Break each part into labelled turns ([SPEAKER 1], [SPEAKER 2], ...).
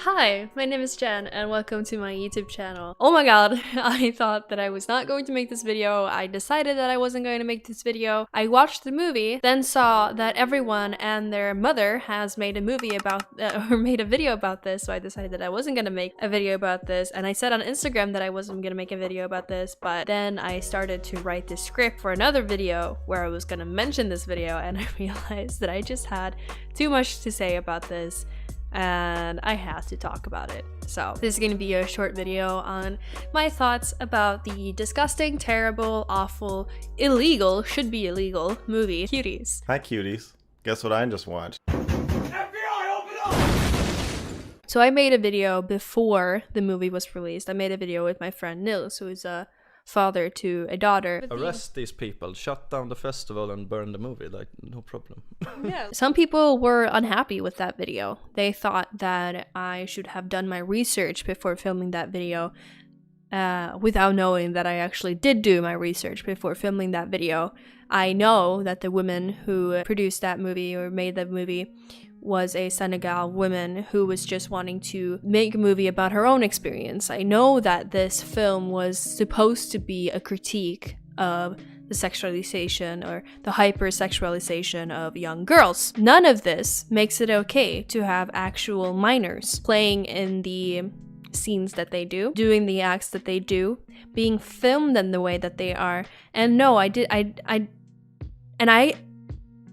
[SPEAKER 1] Hi, my name is Jen and welcome to my YouTube channel. Oh my god, I thought that I was not going to make this video. I decided that I wasn't going to make this video. I watched the movie, then saw that everyone and their mother has made a movie about or made a video about this, so I decided that I wasn't going to make a video about this. And I said on Instagram that I wasn't going to make a video about this, but then I started to write the script for another video where I was going to mention this video, and I realized that I just had too much to say about this and I had to talk about it. So this is going to be a short video on my thoughts about the disgusting, terrible, awful, illegal, should be illegal movie Cuties.
[SPEAKER 2] Hi Cuties. Guess what I just watched?
[SPEAKER 3] FBI, open up!
[SPEAKER 1] So I made a video before the movie was released. I made a video with my friend Nils, who is a father to a daughter.
[SPEAKER 4] Arrest these people, shut down the festival and burn the movie, like no problem.
[SPEAKER 1] Yeah. Some people were unhappy with that video. They thought that I should have done my research before filming that video, without knowing that I actually did do my research before filming that video. I know that the woman who produced that movie or made that movie was a Senegal woman who was just wanting to make a movie about her own experience. I know that this film was supposed to be a critique of the sexualization or the hypersexualization of young girls. None of this makes it okay to have actual minors playing in the scenes that they do, doing the acts that they do, being filmed in the way that they are. And no,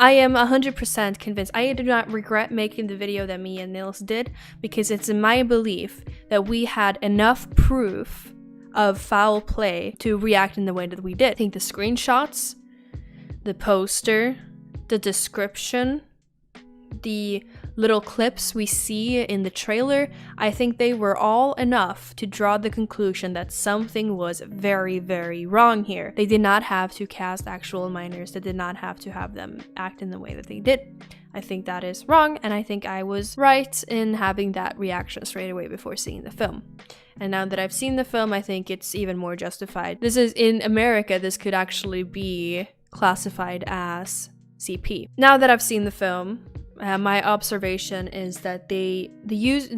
[SPEAKER 1] I am 100% convinced. I do not regret making the video that me and Nils did, because it's in my belief that we had enough proof of foul play to react in the way that we did. I think the screenshots, the poster, the description, the little clips we see in the trailer, I think they were all enough to draw the conclusion that something was very, very wrong here. They did not have to cast actual minors. They did not have to have them act in the way that they did. I think that is wrong, and I think I was right in having that reaction straight away before seeing the film. And now that I've seen the film, I think it's even more justified. This is, in America, this could actually be classified as CP. Now that I've seen the film, my observation is that the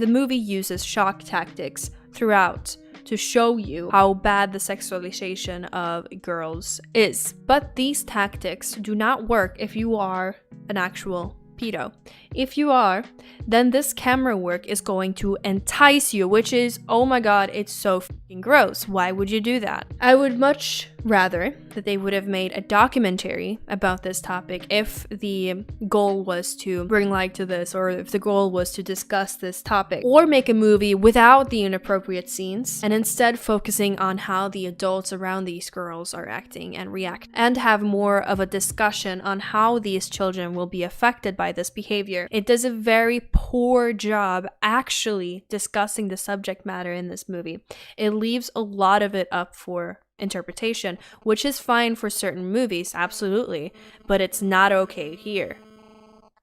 [SPEAKER 1] movie uses shock tactics throughout to show you how bad the sexualization of girls is. But these tactics do not work if you are an actual pedo. If you are, then this camera work is going to entice you, which is, oh my god, it's so fucking gross. Why would you do that? I would much rather that they would have made a documentary about this topic if the goal was to bring light to this, or if the goal was to discuss this topic, or make a movie without the inappropriate scenes and instead focusing on how the adults around these girls are acting and react, and have more of a discussion on how these children will be affected by this behavior. It does a very poor job actually discussing the subject matter in this movie. It leaves a lot of it up for interpretation, which is fine for certain movies, absolutely, but it's not okay here.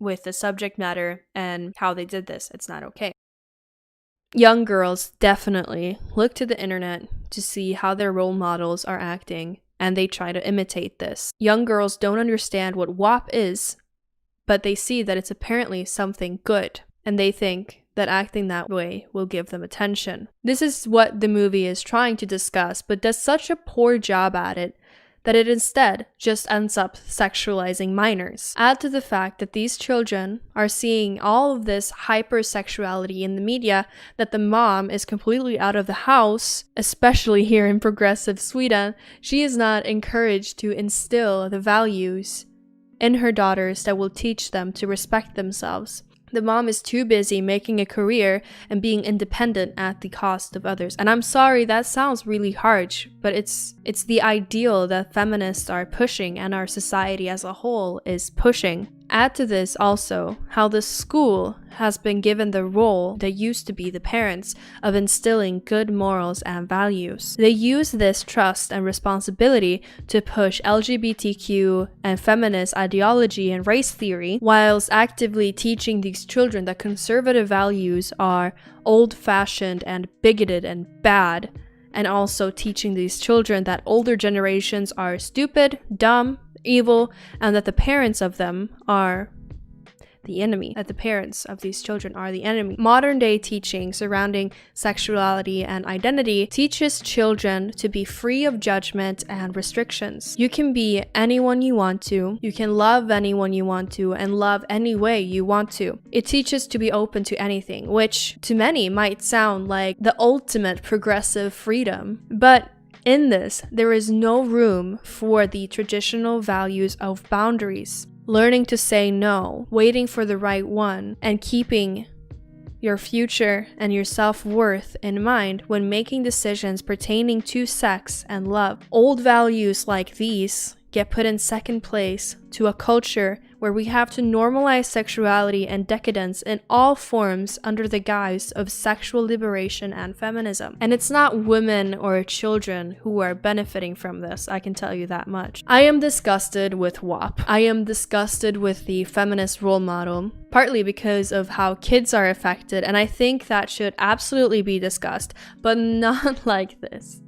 [SPEAKER 1] With the subject matter and how they did this, it's not okay. Young girls definitely look to the internet to see how their role models are acting, and they try to imitate this. Young girls don't understand what WAP is, but they see that it's apparently something good, and they think that acting that way will give them attention. This is what the movie is trying to discuss, but does such a poor job at it that it instead just ends up sexualizing minors. Add to the fact that these children are seeing all of this hypersexuality in the media, that the mom is completely out of the house, especially here in progressive Sweden. She is not encouraged to instill the values in her daughters that will teach them to respect themselves. The mom is too busy making a career and being independent at the cost of others. And I'm sorry, that sounds really harsh, but it's the ideal that feminists are pushing and our society as a whole is pushing. Add to this also how the school has been given the role that used to be the parents of instilling good morals and values. They use this trust and responsibility to push LGBTQ and feminist ideology and race theory, whilst actively teaching these children that conservative values are old-fashioned and bigoted and bad, and also teaching these children that older generations are stupid, dumb, evil, and that the parents of them are the enemy, that the parents of these children are the enemy. Modern day teaching surrounding sexuality and identity teaches children to be free of judgment and restrictions. You can be anyone you want to, you can love anyone you want to, and love any way you want to. It teaches to be open to anything, which to many might sound like the ultimate progressive freedom. But in this, there is no room for the traditional values of boundaries. Learning to say no, waiting for the right one, and keeping your future and your self-worth in mind when making decisions pertaining to sex and love. Old values like these get put in second place to a culture where we have to normalize sexuality and decadence in all forms under the guise of sexual liberation and feminism. And it's not women or children who are benefiting from this, I can tell you that much. I am disgusted with WAP. I am disgusted with the feminist role model, partly because of how kids are affected, and I think that should absolutely be discussed, but not like this.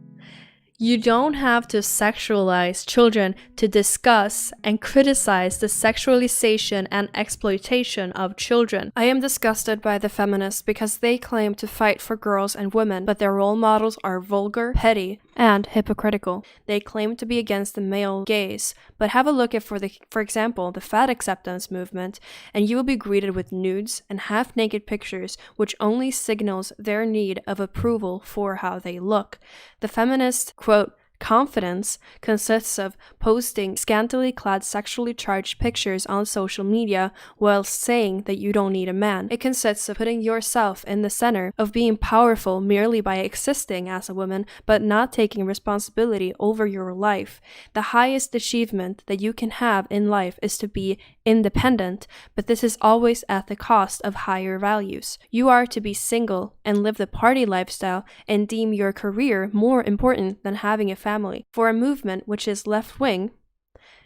[SPEAKER 1] You don't have to sexualize children to discuss and criticize the sexualization and exploitation of children. I am disgusted by the feminists because they claim to fight for girls and women, but their role models are vulgar, petty, and hypocritical. They claim to be against the male gaze, but have a look at, for example, the fat acceptance movement, and you will be greeted with nudes and half-naked pictures, which only signals their need of approval for how they look. The feminist, quote, confidence consists of posting scantily clad sexually charged pictures on social media while saying that you don't need a man. It consists of putting yourself in the center, of being powerful merely by existing as a woman but not taking responsibility over your life. The highest achievement that you can have in life is to be independent, but this is always at the cost of higher values. You are to be single and live the party lifestyle and deem your career more important than having a family. For a movement which is left-wing,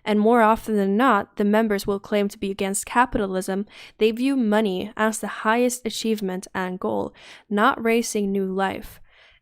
[SPEAKER 1] and more often than not, the members will claim to be against capitalism, they view money as the highest achievement and goal, not raising new life,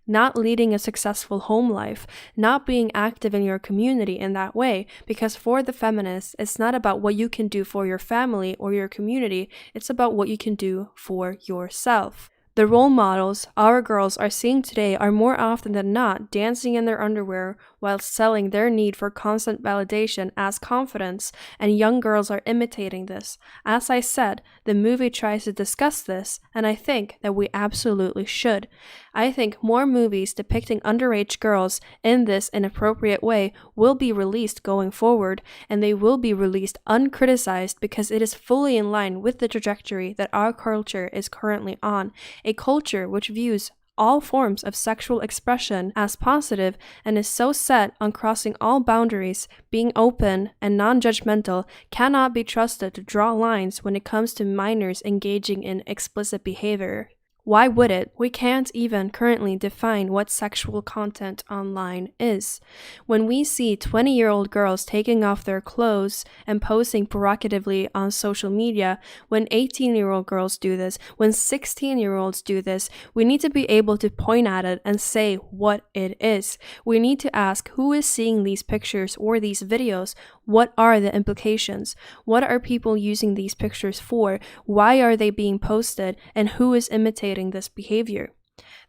[SPEAKER 1] not leading a successful home life, not being active in your community in that way, because for the feminists, it's not about what you can do for your family or your community, it's about what you can do for yourself. The role models our girls are seeing today are more often than not dancing in their underwear while selling their need for constant validation as confidence, and young girls are imitating this. As I said, the movie tries to discuss this, and I think that we absolutely should. I think more movies depicting underage girls in this inappropriate way will be released going forward, and they will be released uncriticized because it is fully in line with the trajectory that our culture is currently on. A culture which views all forms of sexual expression as positive and is so set on crossing all boundaries, being open and non-judgmental, cannot be trusted to draw lines when it comes to minors engaging in explicit behavior. Why would it? We can't even currently define what sexual content online is. When we see 20-year-old girls taking off their clothes and posting provocatively on social media, when 18-year-old girls do this, when 16-year-olds do this, we need to be able to point at it and say what it is. We need to ask who is seeing these pictures or these videos. What are the implications? What are people using these pictures for? Why are they being posted? And who is imitating this behavior?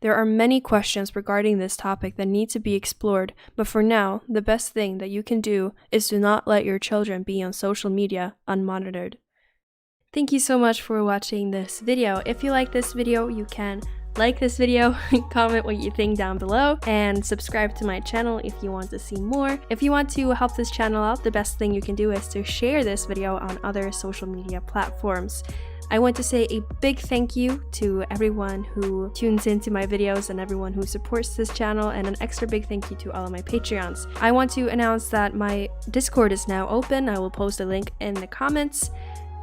[SPEAKER 1] There are many questions regarding this topic that need to be explored, but for now, the best thing that you can do is to not let your children be on social media unmonitored. Thank you so much for watching this video. If you like this video, you can like this video, comment what you think down below, and subscribe to my channel if you want to see more. If you want to help this channel out, the best thing you can do is to share this video on other social media platforms. I want to say a big thank you to everyone who tunes into my videos and everyone who supports this channel, and an extra big thank you to all of my Patreons. I want to announce that my Discord is now open. I will post a link in the comments.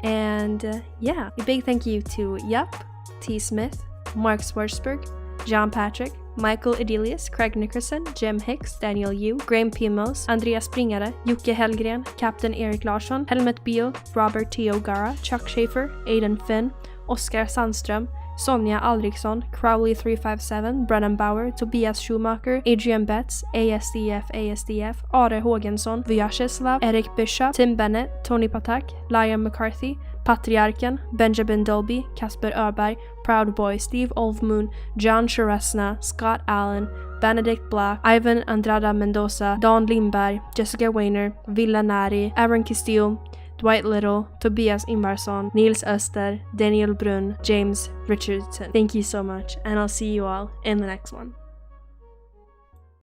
[SPEAKER 1] And yeah, a big thank you to Yup, T. Smith, Mark Schwarzberg, John Patrick, Michael Edelius, Craig Nickerson, Jem Hicks, Daniel Yu, Graham Pimos, Andreas Springare, Jocke Hellgren, Captain Erik Larsson, Helmet Beal, Robert T. O'Gara, Chuck Schaefer, Aiden Finn, Oskar Sandström, Sonja Alriksson, Crowley357, Brennan Bauer, Tobias Schumacher, Adrian Betts, ASDF, Are Hågensson, Vyacheslav, Eric Bishop, Tim Bennett, Tony Patak, Liam McCarthy, Patriarken, Benjamin Dolby, Kasper Öberg, Proud Boy, Steve Olvmoon, John Charesna, Scott Allen, Benedict Black, Ivan Andrada Mendoza, Don Lindberg, Jessica Weiner, Villa Nari, Aaron Castillo, Dwight Little, Tobias Imbarsson, Niels Öster, Daniel Brunn, James Richardson. Thank you so much, and I'll see you all in the next one.